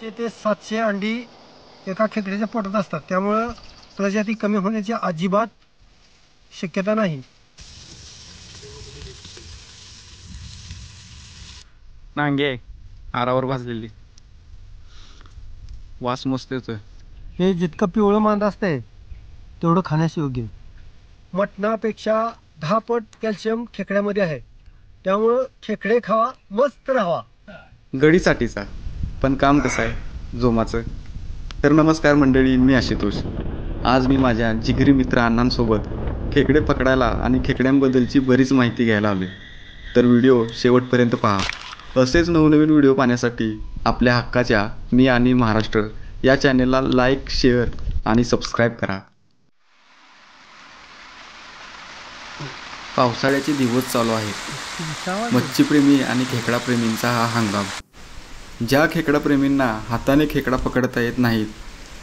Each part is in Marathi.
500 ते 700 अंडी एका खेकड्याच्या पोटात असतात, त्यामुळं प्रजाती कमी होण्याची अजिबात शक्यता नाही. नांगे आरावर भाजलेली, वास मस्त येतोय. हे जितकं पिवळं मांद असतंय तेवढं खाण्यास योग्य. मटणापेक्षा 10 पट कॅल्शियम खेकड्यामध्ये आहे, त्यामुळं खेकडे खावा, मस्त राहावा. गडीसाठीचा पण काम कसं आहे जोमाचं. तर नमस्कार मंडळी, मी आशुतोष. आज मी माझ्या जिगरी मित्र अण्णांसोबत खेकडे पकडायला आणि खेकड्यांबद्दलची बरीच माहिती घ्यायला आलो. तर व्हिडिओ शेवटपर्यंत पहा. असेच नवनवीन व्हिडिओ पाहण्यासाठी आपल्या हक्काच्या मी आणि महाराष्ट्र या चॅनेलला लाईक, शेअर आणि सबस्क्राईब करा. पावसाळ्याचे दिवस चालू आहेत. मच्छीप्रेमी आणि खेकडाप्रेमींचा हा हंगाम. ज्या खेकडाप्रेमींना हाताने खेकडा पकडता येत नाहीत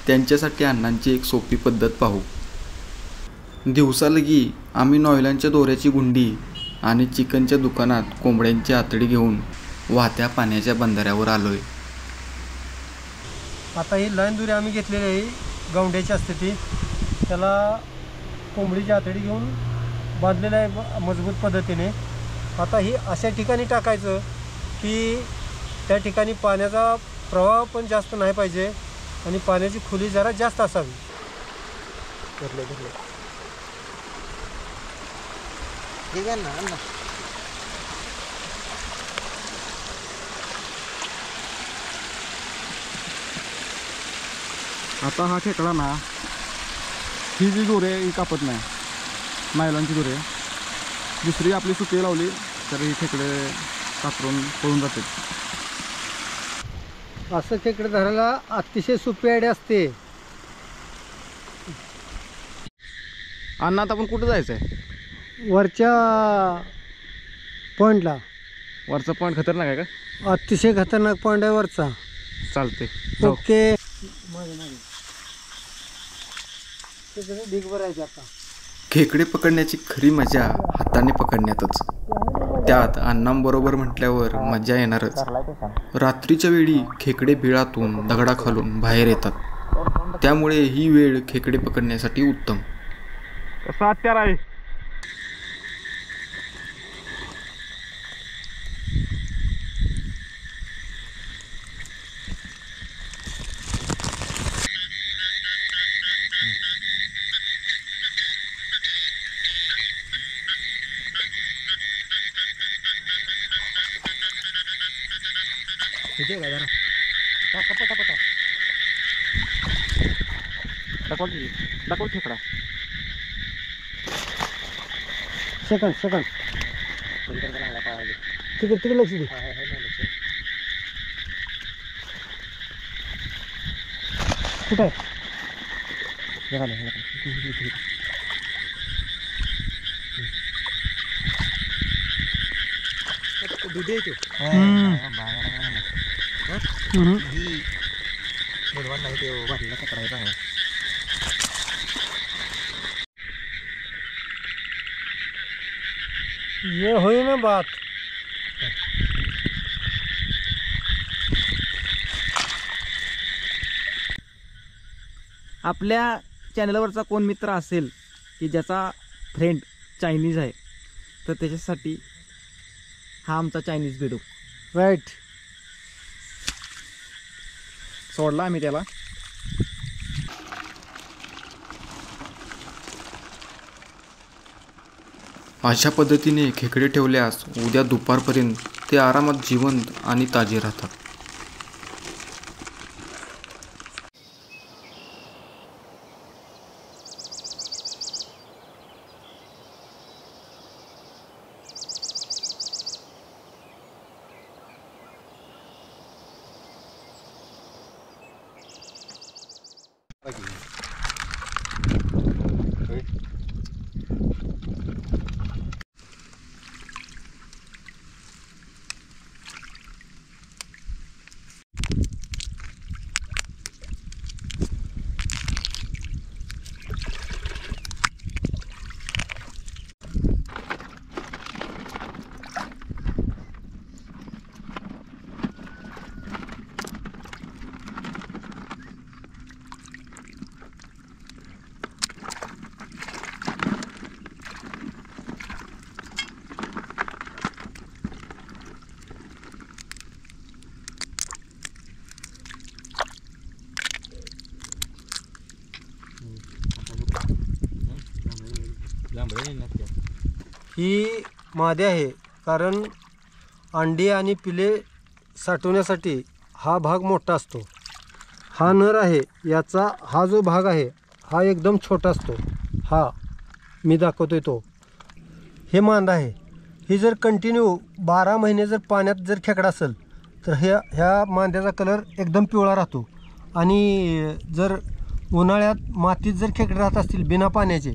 त्यांच्यासाठी अण्णांची एक सोपी पद्धत पाहू. दिवसालगी आम्ही नॉयलॉनच्या दोऱ्याची गुंडी आणि चिकनच्या दुकानात कोंबड्यांची आतडी घेऊन वाहत्या पाण्याच्या बंधाऱ्यावर आलोय. आता ही लाईन दोरी आम्ही घेतलेली आहे, गवंड्याची असते ती, त्याला कोंबडीची आतडी घेऊन बांधलेलं आहे मजबूत पद्धतीने. आता ही अशा ठिकाणी टाकायचं की त्या ठिकाणी पाण्याचा प्रवाह पण जास्त नाही पाहिजे आणि पाण्याची खोली जरा जास्त असावी. ठीक आहे ना. आता हा खेकडा ना, ही जी दोरी आहे ही कापत नाही, नायलॉनची दोरी आहे. दुसरी आपली सुकी लावली तर ही खेकडे कातरून पळून जाते. असं खेकडे धरायला अतिशय सोपी आयडिया असते. अण्णा आता आपण कुठं जायचं आहे? वरच्या पॉईंटला. वरचा पॉईंट खतरनाक आहे का? अतिशय खतरनाक पॉईंट आहे वरचा. चालते. ओके. ढीग भरायचे. आता खेकडे पकडण्याची खरी मजा हाताने पकडण्यातच. त्यात अण्णांबरोबर म्हटल्यावर मजा येणारच. रात्रीच्या वेळी खेकडे बिळातून दगडाखालून बाहेर येतात, त्यामुळे ही वेळ खेकडे पकडण्यासाठी उत्तम. कसा हत्यार आहे. दाखव खेकडा. सेकंड तिकडे लक्ष दे. कुठे आहे? ये होई ना बात. आपल्या चॅनलवरचा कोण मित्र असेल की ज्याचा फ्रेंड चायनीज आहे तर त्याच्यासाठी हा आमचा चायनीज व्हिडिओ. राईट. सोडला आम्ही त्याला. अशा पद्धतीने खेकडे ठेवल्यास उद्या दुपारपर्यंत ते आरामात जिवंत आणि ताजे राहतात. ही मादी आहे, कारण अंडी आणि पिले साठवण्यासाठी हा भाग मोठा असतो. हा नर आहे, याचा हा जो भाग आहे हा एकदम छोटा असतो. हा मी दाखवतोय तो. हे मांदा आहे. ही जर कंटिन्यू 12 महिने जर पाण्यात जर खेकडा असेल तर ह्या मांद्याचा कलर एकदम पिवळा राहतो. आणि जर उन्हाळ्यात मातीत जर खेकडे राहत असतील बिना पाण्याचे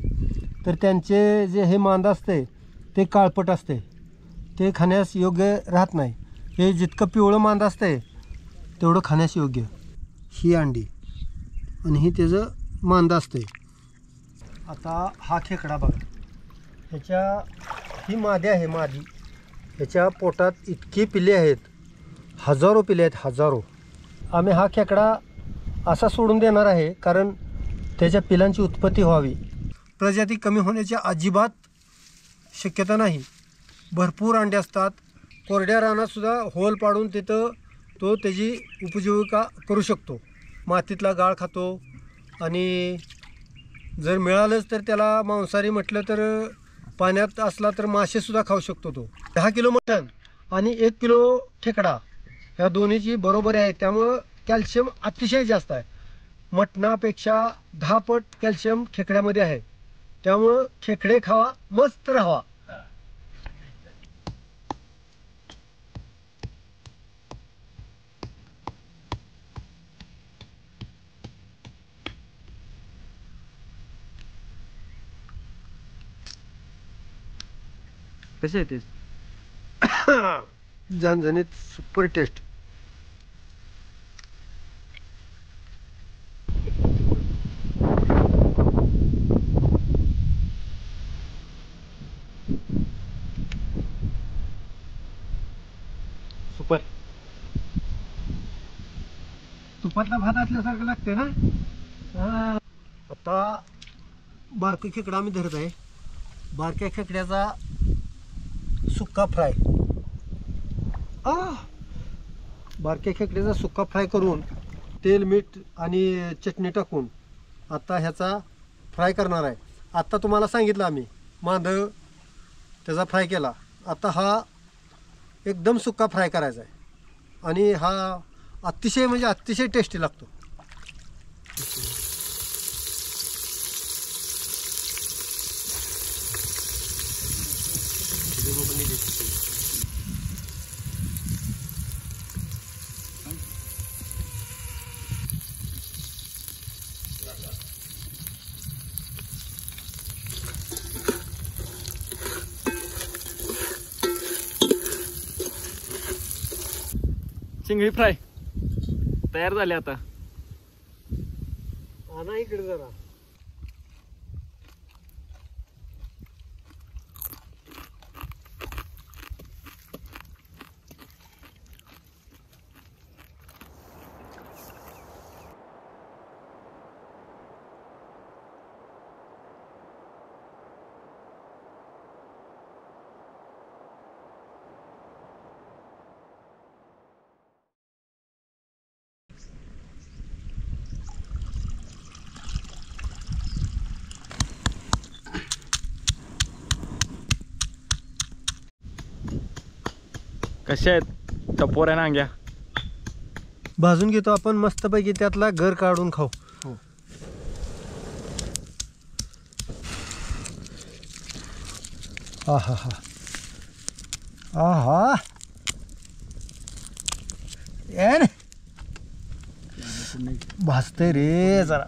तर त्यांचे जे हे मांदा असते ते काळपट असते, ते खाण्यास योग्य राहत नाही. हे जितकं पिवळं मांदा असते तेवढं खाण्यास योग्य. ही अंडी आणि ही त्याचं मांदा असते. आता हा खेकडा बघा, ही मादी आहे. मादी ह्याच्या पोटात इतकी पिले आहेत, हजारो पिले आहेत, हजारो. आम्ही हा खेकडा असा सोडून देणार आहे कारण त्याच्या पिलांची उत्पत्ती व्हावी. प्रजाती कमी होण्याची अजिबात शक्यता नाही. भरपूर अंडे असतात. कोरड्या रानातसुद्धा होल पाडून तिथं तो त्याची उपजीविका करू शकतो. मातीतला गाळ खातो आणि जर मिळालंच तर त्याला मांसाहारी म्हटलं तर पाण्यात असला तर मासेसुद्धा खाऊ शकतो तो. 10 किलो मटण आणि 1 किलो खेकडा ह्या दोन्हीची बरोबरी आहे. त्यामुळं कॅल्शियम अतिशय जास्त आहे. मटणापेक्षा 10 पट कॅल्शियम खेकड्यामध्ये आहे. त्यामुळं खेकडे खावा, मस्त राहावा. कसे आहे ते? झणझणीत सुपर टेस्ट. सुपर. तुपातला भात असल्यासारखं लागते ना. आता बारकी खेकडा आम्ही धरत आहे. बारक्या खेकड्याचा सुक्का फ्राय. बारक्या खेकड्याचा सुक्का फ्राय करून तेल मीठ आणि चटणी टाकून आता ह्याचा फ्राय करणार आहे. आत्ता तुम्हाला सांगितलं आम्ही मांद त्याचा फ्राय केला. आता हा एकदम सुक्का फ्राय करायचा आहे आणि हा अतिशय म्हणजे अतिशय टेस्टी लागतो. चिंगळी फ्राय तयार झाले. आता आणा इकडे जरा. कशा आहेत टपोऱ्या नांग्या? भाजून घेतो आपण मस्तपैकी, त्यातला गर काढून खाऊ. आहा हा आहा यार भाजतंय रे जरा.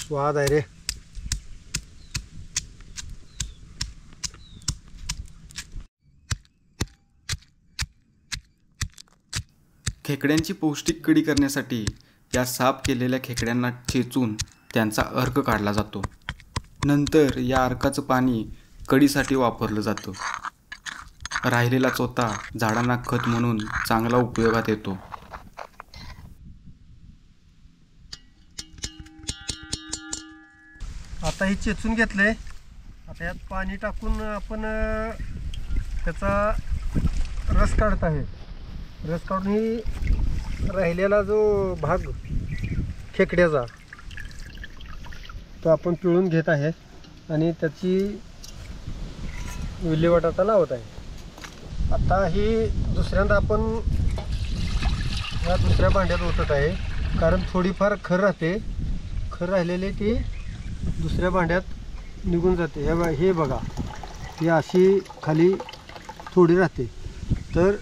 स्वाद आहे रे. खेकड्यांची पौष्टिक कढी करण्यासाठी या साफ केलेल्या खेकड्यांना चेचून त्यांचा अर्क काढला जातो. नंतर या अर्काचं पाणी कढीसाठी वापरलं जातं. राहिलेला चोथा झाडांना खत म्हणून चांगला उपयोगात येतो. आता हे चेचून घेतलंय. आता यात पाणी टाकून आपण त्याचा रस काढत आहे. रस काढून ही राहिलेला जो भाग खेकड्याचा तो आपण पिळून घेत आहे आणि त्याची विल्हेवाट आता लावत आहे. आता ही दुसऱ्यांदा आपण या दुसऱ्या भांड्यात ओतत आहे, कारण थोडीफार खर राहते. खर राहिलेली ती दुसऱ्या भांड्यात निघून जाते. हे बघा, ही अशी खाली थोडी राहते. तर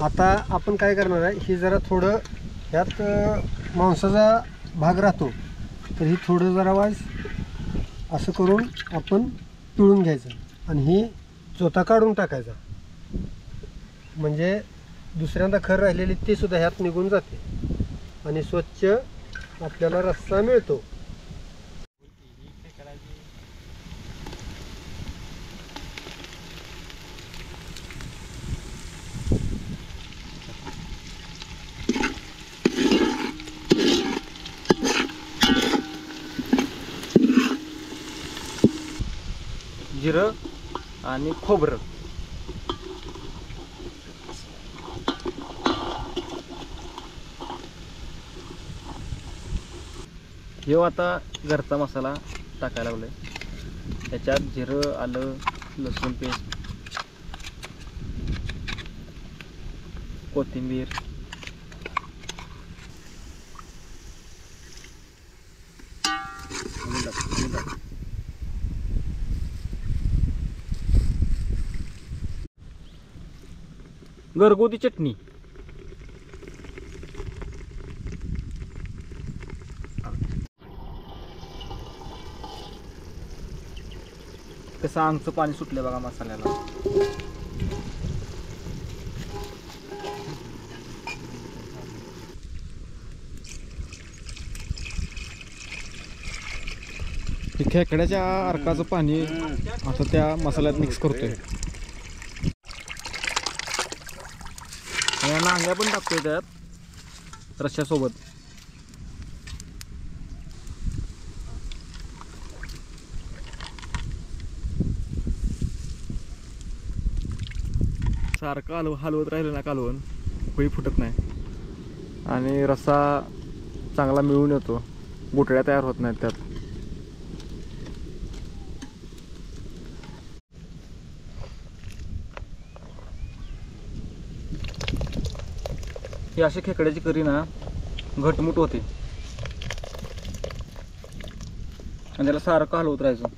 आता आपण काय करणार आहे, ही जरा थोडं ह्यात मांसाचा भाग राहतो, तर ही थोडं जरा वाईस असं करून आपण पिळून घ्यायचं आणि ही चोथा काढून टाकायचा. म्हणजे दुसऱ्यांदा खर राहिलेली ती सुद्धा ह्यात निघून जाते आणि स्वच्छ आपल्याला रस्सा मिळतो. जिरं आणि खोबरं हे आता घरचा मसाला टाकायला लागलोय. त्याच्यात जिरं, आलं, लसूण पेस्ट, कोथिंबीर, घरगुती चटणी, कसं अंगचं पाणी सुटलं बघा मसाल्याला. खेकड्याच्या अर्काचं पाणी आता त्या मसाल्यात मिक्स करतोय. नांग्या पण टाकतोय त्यात रश्श्यासोबत. सारखं हलवत राहिलं ना कालवण, पोळी फुटत नाही आणि रस्सा चांगला मिळून येतो. गुठळ्या तयार होत नाहीत त्यात. ही अशी खेकड्याची करी ना घटमुट होते आणि त्याला सारखं हलवत राहायचं,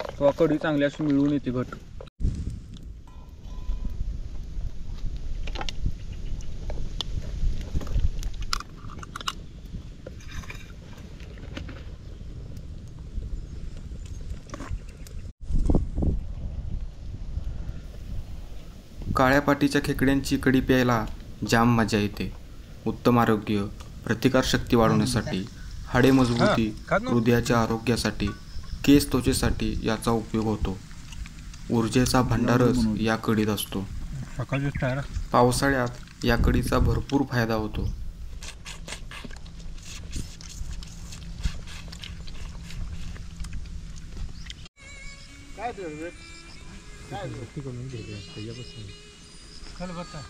तेव्हा कढी चांगली अशी मिळून येते घट. काळ्या पाटीच्या खेकड्यांची कढी प्यायला जाम मजा येते. उत्तम आरोग्य, प्रतिकारशक्ती वाढवण्यासाठी, हाडे मजबूती, हृदयाच्या आरोग्यासाठी, केस त्वचेसाठी याचा उपयोग होतो. ऊर्जेचा भंडारच या कढीत असतो. पावसाळ्यात या कढीचा भरपूर फायदा होतो. चल बघा.